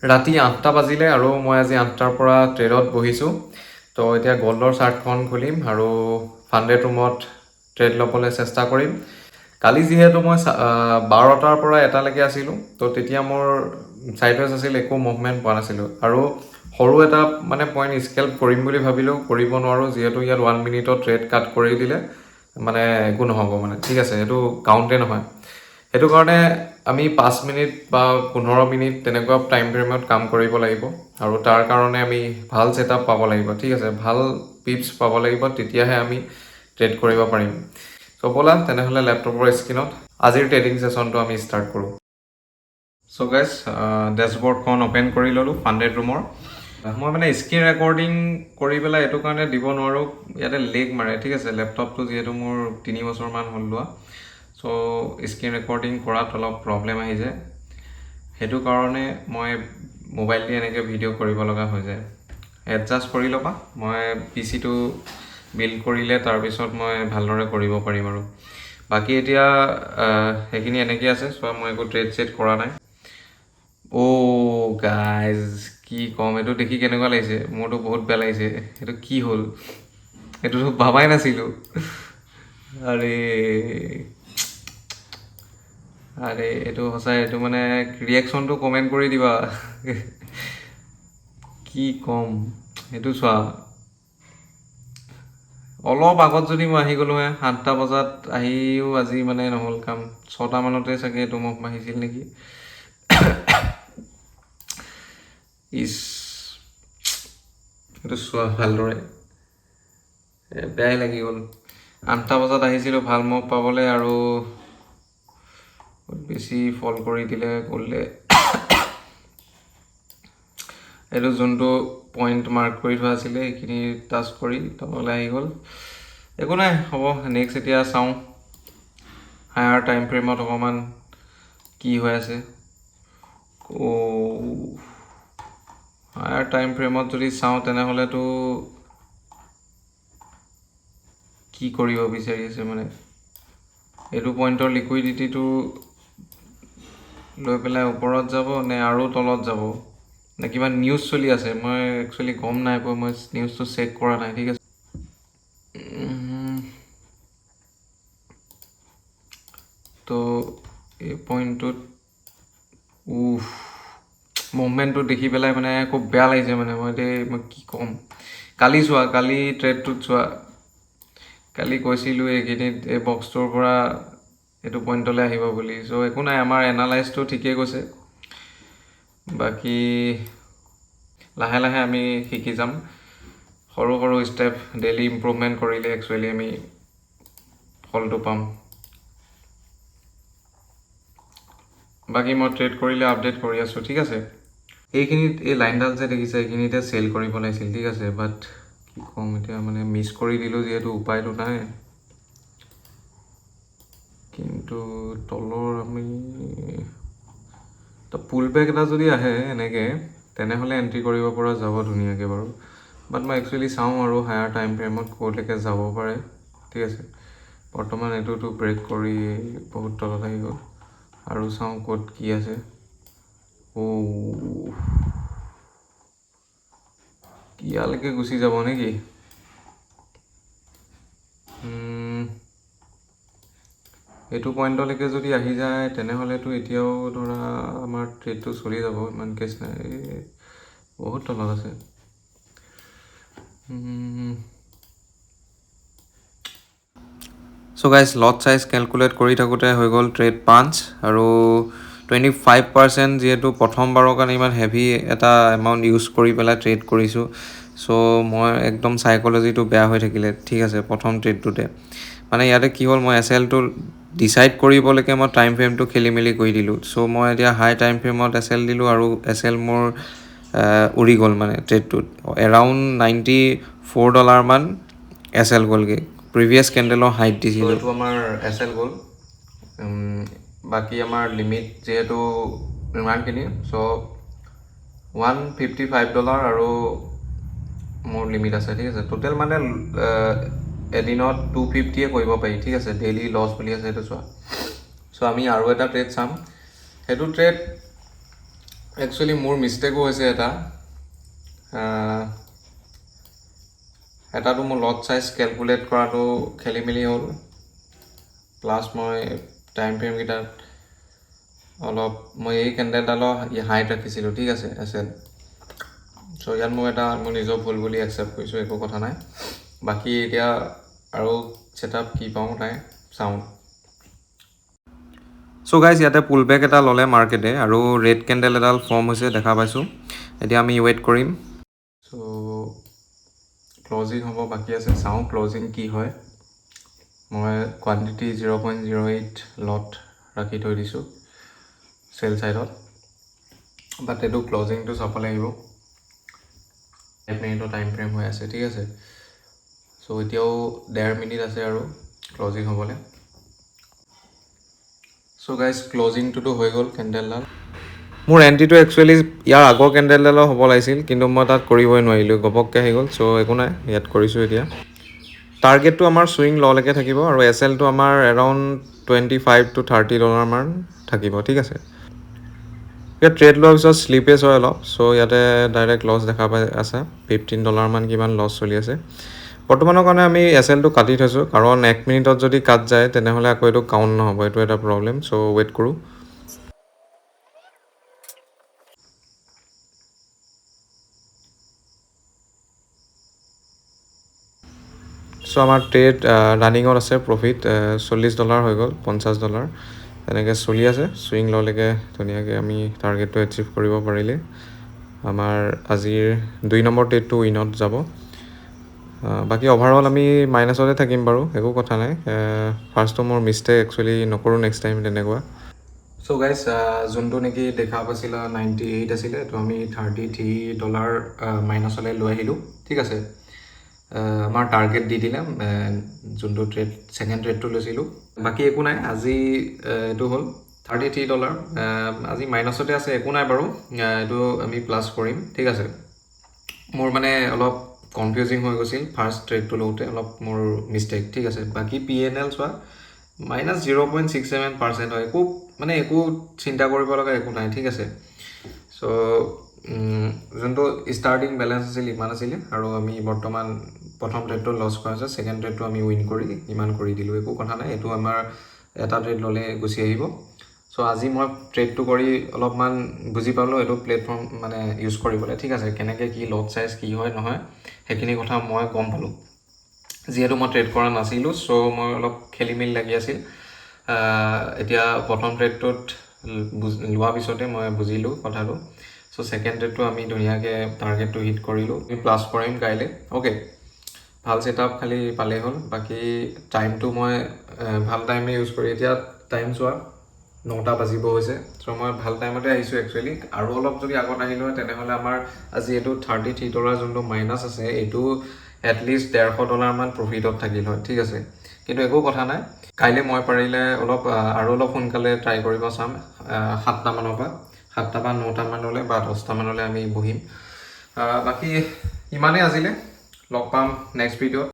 ৰাতি 8টা বাজিলে আৰু মই আজি 8টাৰ পৰা ট্ৰেডত বহিছোঁ। তো এতিয়া গ'ল্ডৰ চাৰ্টখন খুলিম আৰু ফাণ্ডেড ৰুমত ট্ৰেড ল'বলৈ চেষ্টা কৰিম। কালি যিহেতু মই 12টাৰ পৰা এটালৈকে আছিলোঁ, তো তেতিয়া মোৰ ছাইডৱেজ আছিল, একো মুভমেণ্ট পোৱা নাছিলোঁ। আৰু সৰু এটা মানে পইণ্ট স্কেল্প কৰিম বুলি ভাবিলেও কৰিব নোৱাৰোঁ, যিহেতু ইয়াত 1 মিনিটত ট্ৰেড কাট কৰি দিলে মানে একো নহ'ব, মানে ঠিক আছে, সেইটো কাউণ্টে নহয়। সেইটো কাৰণে আমি 5 মিনিট বা 15 মিনিট তেনেকুৱা টাইম ফ্ৰেমত কাম কৰিব লাগিব। আৰু তাৰ কাৰণে আমি ভাল ছেটআপ পাব লাগিব, ঠিক আছে, ভাল পিপছ পাব লাগিব, তেতিয়াহে আমি ট্ৰেড কৰিব পাৰিম। চ' ব'লা তেনেহ'লে লেপটপৰ স্ক্ৰীণত আজিৰ ট্ৰেডিং ছেশ্যনটো আমি ষ্টাৰ্ট কৰোঁ। চ' গাইজ, ডেছবৰ্ডখন অ'পেন কৰি ল'লোঁ ফাণ্ডেড ৰুমৰ। মই মানে স্ক্ৰীন ৰেকৰ্ডিং কৰি পেলাই এইটো কাৰণে দিব নোৱাৰোঁ, ইয়াতে লেগ মাৰে, ঠিক আছে। লেপটপটো যিহেতু মোৰ 3 বছৰমান হ'ল লোৱা, চ' স্ক্ৰীন ৰেকৰ্ডিং কৰাত অলপ প্ৰব্লেম আহি যায়। সেইটো কাৰণে মই মোবাইল দি এনেকৈ ভিডিঅ' কৰিব লগা হৈ যায়। এডজাষ্ট কৰি ল'বা, মই পিচিটো বিল্ড কৰিলে তাৰপিছত মই ভালদৰে কৰিব পাৰিম। আৰু বাকী এতিয়া সেইখিনি এনেকৈ আছে। চোৱা, মই একো ট্ৰেড চেড কৰা নাই। অ' গাইজ, কি ক'ম, এইটো দেখি কেনেকুৱা লাগিছে? মোৰতো বহুত বেয়া লাগিছে। এইটো কি হ'ল? এইটোতো ভাবাই নাছিলোঁ। আৰে আৰে, এইটো সঁচাই, এইটো মানে ৰিয়েকশ্যনটো কমেণ্ট কৰি দিবা। কি ক'ম, সেইটো চোৱা, অলপ আগত যদি মই আহি গ'লোঁ 7টা বজাত আহিও আজি মানে নহ'ল কাম। 6টা মানতে চাগে এইটো মোক বাঢ়িছিল নেকি। ইছ, এইটো চোৱা ভালদৰে, বেয়াই লাগি গ'ল। 8টা বজাত আহিছিলোঁ ভাল মোক পাবলৈ, আৰু বেছি ফল কৰি দিলে গ'লে। এইটো যোনটো পইণ্ট মাৰ্ক কৰি থোৱা আছিলে সেইখিনি টাচ কৰি তললৈ আহি গ'ল। একো নাই, হ'ব। নেক্সট এতিয়া চাওঁ হায়াৰ টাইম ফ্ৰেমত অকণমান কি হৈ আছে। হায়াৰ টাইম ফ্ৰেমত যদি চাওঁ তেনেহ'লেতো কি কৰিব বিচাৰি আছে, মানে এইটো পইণ্টৰ লিকুইডিটিটো লৈ পেলাই ওপৰত যাব নে আৰু তলত যাব, নে কিবা নিউজ চলি আছে? মই একচুৱেলি গম নাই পোৱা, মই নিউজটো চেক কৰা নাই, ঠিক আছে। তো এই পইণ্টটোত মুভমেণ্টটো দেখি পেলাই মানে খুব বেয়া লাগিছে। মানে মই কি ক'ম, কালি চোৱা, কালি ট্ৰেডটোত চোৱা, কালি কৈছিলোঁ এইখিনিত এই বক্সটোৰ পৰা এইটো পইণ্টলৈ আহিব বুলি। চ' একো নাই, আমাৰ এনালাইজটো ঠিকেই গৈছে। বাকী লাহে লাহে আমি শিকি যাম। সৰু সৰু ষ্টেপ ডেইলি ইম্প্ৰুভমেণ্ট কৰিলে একচুৱেলি আমি ফলটো পাম। বাকী মই ট্ৰেড কৰিলে আপডেট কৰি আছোঁ, ঠিক আছে। এইখিনিত এই লাইনডাল যে দেখিছে, এইখিনিতে চেল কৰিব লাগিছিল, ঠিক আছে। বাট কি ক'ম এতিয়া, মানে মিছ কৰি দিলোঁ যিহেতু উপায়টো নাই। কিন্তু তলৰ আমি পুল বেক এটা যদি আহে এনেকৈ, তেনেহ'লে এণ্ট্ৰি কৰিব পৰা যাব ধুনীয়াকৈ বাৰু। বাট মই একচুৱেলি চাওঁ আৰু হায়াৰ টাইম ফ্ৰেমত ক'লৈকে যাব পাৰে, ঠিক আছে। বৰ্তমান এইটোতো ব্ৰেক কৰি বহুত তলত আহি গ'ল, আৰু চাওঁ ক'ত কি আছে। ইয়ালৈকে গুচি যাব নেকি? এইটো পইণ্টলৈকে যদি আহি যায় তেনেহ'লেতো এতিয়াও ধৰা আমাৰ ট্ৰেডটো চলি যাব, ইমান কেছ নাই। বহুত তলত আছে। চ' গাইজ, লট চাইজ কেলকুলেট কৰি থাকোঁতে হৈ গ'ল ট্ৰেড 5, আৰু 25% যিহেতু প্ৰথমবাৰৰ কাৰণে ইমান হেভি এটা এমাউণ্ট ইউজ কৰি পেলাই ট্ৰেড কৰিছোঁ। চ' মই একদম চাইক'লজিটো বেয়া হৈ থাকিলে, ঠিক আছে, প্ৰথম ট্ৰেডটোতে। মানে ইয়াতে কি হ'ল, মই SLটো ডিচাইড কৰিবলৈকে মই টাইম ফ্ৰেমটো খেলি মেলি কৰি দিলোঁ। চ' মই এতিয়া হাই টাইম ফ্ৰেমত SL দিলোঁ, আৰু SL মোৰ উৰি গ'ল মানে ট্ৰেডটোত। এৰাউণ্ড $94 মান SL গ'লগৈ, প্ৰিভিয়াছ কেণ্ডেলৰ হাইট দিছিলোঁ। এইটো আমাৰ SL গ'ল। বাকী আমাৰ লিমিট যিহেতু ইমানখিনি, চ' $155 আৰু মোৰ লিমিট আছে, ঠিক আছে। টোটেল মানে এদিনত 250 কৰিব পাৰি, ঠিক আছে। ডেইলি লছ বুলি আছে, সেইটো চোৱা। চ' আমি আৰু এটা ট্ৰেড চাম। সেইটো ট্ৰেড একচুৱেলি মোৰ মিষ্টেকো হৈছে এটাতো মোৰ লট চাইজ কেলকুলেট কৰাটো খেলি মেলি হ'ল, প্লাছ মই টাইম ফ্ৰেমকেইটাত অলপ মই এই কেণ্ডেলডালৰ হাইট ৰাখিছিলোঁ, ঠিক আছে এছেল। চ' ইয়াত মই মোৰ নিজৰ ভুল বুলি একচেপ্ট কৰিছোঁ, একো কথা নাই। বাকী এতিয়া আৰু ছেটআপ কি পাওঁ তাই চাওঁ। চ' গাইজ ইয়াতে পুল বেক এটা ল'লে মাৰ্কেটে আৰু ৰেড কেণ্ডেল এডাল ফৰ্ম হৈছে দেখা পাইছোঁ। এতিয়া আমি ৱেইট কৰিম। চ' ক্লজিং হ'ব বাকী আছে, চাওঁ ক্লজিং কি হয়। মই কোৱান্টিটি 0.08 লট ৰাখি থৈ দিছোঁ চেল ছাইডত, বাট এইটো ক্লজিংটো চাব লাগিব। 1 মিনিটৰ টাইম ফ্ৰেম হৈ আছে, ঠিক আছে। চ' এতিয়াও 1.5 মিনিট আছে আৰু ক্লজিং হ'বলৈ। চ' গাইজ ক্লজিংটোতো হৈ গ'ল কেণ্ডেলডাল। মোৰ এণ্ট্ৰিটো একচুৱেলি ইয়াৰ আগৰ কেণ্ডেলডালৰ হ'ব লাগিছিল, কিন্তু মই তাত কৰিবই নোৱাৰিলোঁ, ঘপককৈ আহি গ'ল। চ' একো নাই, ইয়াত কৰিছোঁ এতিয়া। টাৰ্গেটটো আমাৰ চুইং ল'লৈকে থাকিব আৰু এছএলটো আমাৰ এৰাউণ্ড $25 to $30 মান থাকিব, ঠিক আছে। ইয়াত ট্ৰেড লোৱাৰ পিছত শ্লিপেজ হয় অলপ, চ' ইয়াতে ডাইৰেক্ট লছ দেখা পাই আছে, $15 মান কিমান লছ চলি আছে। বৰ্তমানৰ কাৰণে আমি এছএলটো কাটি থৈছোঁ, কাৰণ 1 মিনিটত যদি কাট যায় তেনেহ'লে আকৌ এইটো কাউণ্ট নহ'ব, এইটো এটা প্ৰব্লেম। চ' ৱেইট কৰোঁ। চ' আমাৰ ট্ৰেড ৰানিঙত আছে, প্ৰফিট $40 হৈ গ'ল, $50 তেনেকৈ চলি আছে। চুইং ল'লৈকে ধুনীয়াকৈ আমি টাৰ্গেটটো এচিভ কৰিব পাৰিলে আমাৰ আজিৰ 2 নম্বৰ ট্ৰেডটো উইনত যাব। বাকী অভাৰঅল আমি মাইনাছতে থাকিম বাৰু, একো কথা নাই। ফাৰ্ষ্টটো মোৰ মিষ্টেক, একচুৱেলি নকৰোঁ নেক্সট টাইম তেনেকুৱা। চ' গাইজ যোনটো নেকি দেখা পাইছিলে 98 আছিলে, তো আমি $33 মাইনাছলৈ লৈ আহিলোঁ, ঠিক আছে। আমাৰ টাৰ্গেট দি দিলে যোনটো ট্ৰেড ছেকেণ্ড ট্ৰেডটো লৈছিলোঁ। বাকী একো নাই, আজি এইটো হ'ল $33। আজি মাইনাছতে আছে, একো নাই বাৰু, এইটো আমি প্লাছ কৰিম, ঠিক আছে। মোৰ মানে অলপ কনফিউজিং হৈ গৈছিল ফাৰ্ষ্ট ট্ৰেডটো লওঁতে, অলপ মোৰ মিষ্টেক, ঠিক আছে। বাকী PNL চোৱা -0.67% হয়, একো চিন্তা কৰিব লগা একো নাই, ঠিক আছে। চ' যোনটো ষ্টাৰ্টিং বেলেঞ্চ আছিল ইমান আছিলে, আৰু আমি বৰ্তমান প্ৰথম ট্ৰেডটো লছ কৰা হৈছে, ছেকেণ্ড ট্ৰেডটো আমি উইন কৰি ইমান কৰি দিলোঁ, একো কথা নাই। এইটো আমাৰ এটা ট্ৰেড ল'লে গুচি আহিব। চ' আজি মই ট্ৰেডটো কৰি অলপমান বুজি পালোঁ এইটো প্লেটফৰ্ম মানে ইউজ কৰিবলৈ, ঠিক আছে। কেনেকৈ কি লট চাইজ কি হয় নহয় সেইখিনি কথা মই গম পালোঁ, যিহেতু মই ট্ৰেড কৰা নাছিলোঁ। চ' মই অলপ খেলি মেলি লাগি আছিল। এতিয়া প্ৰথম ট্ৰেডটোত লোৱাৰ পিছতে মই বুজিলোঁ কথাটো। চ' ছেকেণ্ড ট্ৰেডটো আমি ধুনীয়াকৈ টাৰ্গেটটো হিট কৰিলোঁ, আমি প্লাছ কৰিম কাইলৈ, অ'কে। ভাল ছেটআপ খালি পালেই হ'ল। বাকী টাইমটো মই ভাল টাইমে ইউজ কৰি, এতিয়া টাইম চোৱা 9টা বাজিব হৈছে। চ' মই ভাল টাইমতে আহিছোঁ একচুৱেলি। আৰু অলপ যদি আগত আহিলোঁ হয় তেনেহ'লে আমাৰ আজি এইটো $33 যোনটো মাইনাছ আছে, এইটো এটলিষ্ট $150 মান প্ৰফিটত থাকিল হয়, ঠিক আছে। কিন্তু একো কথা নাই, কাইলৈ মই পাৰিলে আৰু অলপ সোনকালে ট্ৰাই কৰিব চাম। 7টা মানৰ পৰা 9টা মানলৈ বা 10টা মানলৈ আমি বহিম। বাকী ইমানেই আজিলৈ, লগ পাম নেক্সট ভিডিঅ'ত।